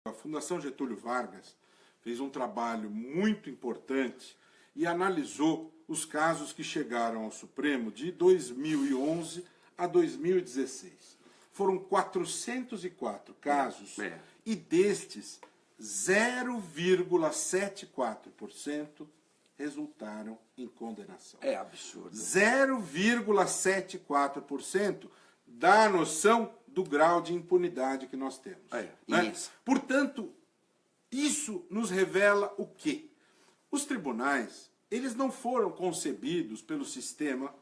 A Fundação Getúlio Vargas fez um trabalho muito importante e analisou os casos que chegaram ao Supremo de 2011 a 2016. Foram 404 casos e destes 0,74% resultaram em condenação. É absurdo. 0,74% dá a noção do grau de impunidade que nós temos. Isso. Portanto, isso nos revela o quê? Os tribunais, eles não foram concebidos pelo sistema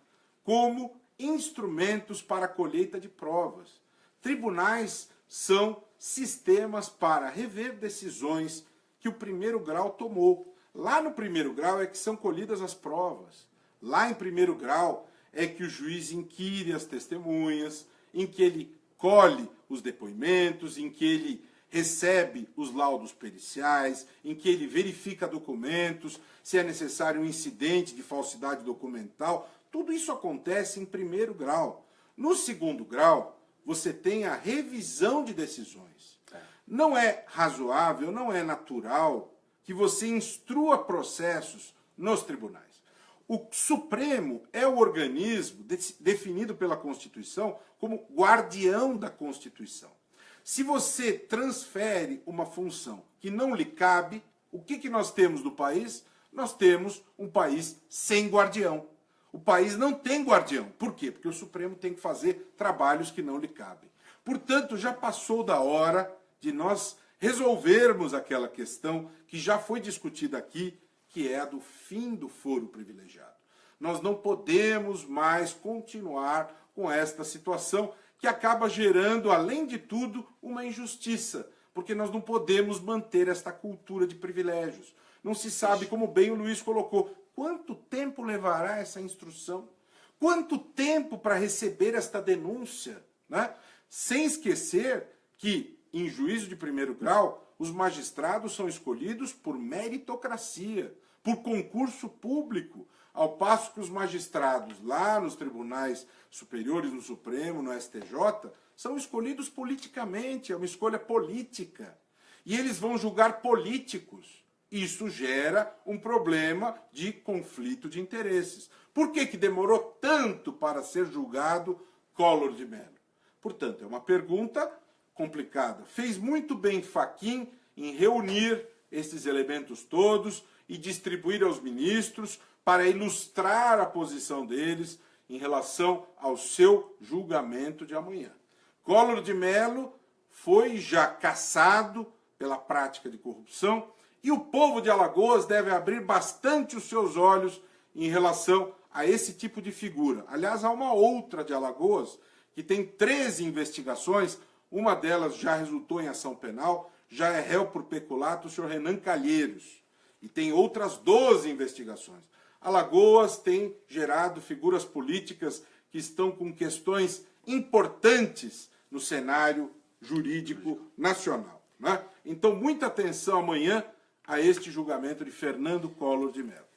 como instrumentos para a colheita de provas. Tribunais são sistemas para rever decisões que o primeiro grau tomou. Lá no primeiro grau é que são colhidas as provas. Lá em primeiro grau é que o juiz inquire as testemunhas, em que ele colhe os depoimentos, em que ele recebe os laudos periciais, em que ele verifica documentos, se é necessário um incidente de falsidade documental. Tudo isso acontece em primeiro grau. No segundo grau, você tem a revisão de decisões. Não é razoável, não é natural que você instrua processos nos tribunais. O Supremo é o organismo definido pela Constituição como guardião da Constituição. Se você transfere uma função que não lhe cabe, o que nós temos no país? Nós temos um país sem guardião. O país não tem guardião. Por quê? Porque o Supremo tem que fazer trabalhos que não lhe cabem. Portanto, já passou da hora de nós resolvermos aquela questão que já foi discutida aqui, que é a do fim do foro privilegiado. Nós não podemos mais continuar com esta situação que acaba gerando, além de tudo, uma injustiça, porque nós não podemos manter esta cultura de privilégios. Não se sabe, como bem o Luiz colocou, quanto tempo levará essa instrução? Quanto tempo para receber esta denúncia? Né? Sem esquecer que, em juízo de primeiro grau, os magistrados são escolhidos por meritocracia, por concurso público, ao passo que os magistrados lá nos tribunais superiores, no Supremo, no STJ, são escolhidos politicamente, é uma escolha política. E eles vão julgar políticos. Isso gera um problema de conflito de interesses. Por que demorou tanto para ser julgado Collor de Mello? Portanto, é uma pergunta complicada. Fez muito bem Fachin em reunir esses elementos todos e distribuir aos ministros para ilustrar a posição deles em relação ao seu julgamento de amanhã. Collor de Mello foi já caçado pela prática de corrupção e o povo de Alagoas deve abrir bastante os seus olhos em relação a esse tipo de figura. Aliás, há uma outra de Alagoas que tem 13 investigações, uma delas já resultou em ação penal, já é réu por peculato, o senhor Renan Calheiros. E tem outras 12 investigações. Alagoas tem gerado figuras políticas que estão com questões importantes no cenário jurídico nacional. Né? Então, muita atenção amanhã a este julgamento de Fernando Collor de Mello.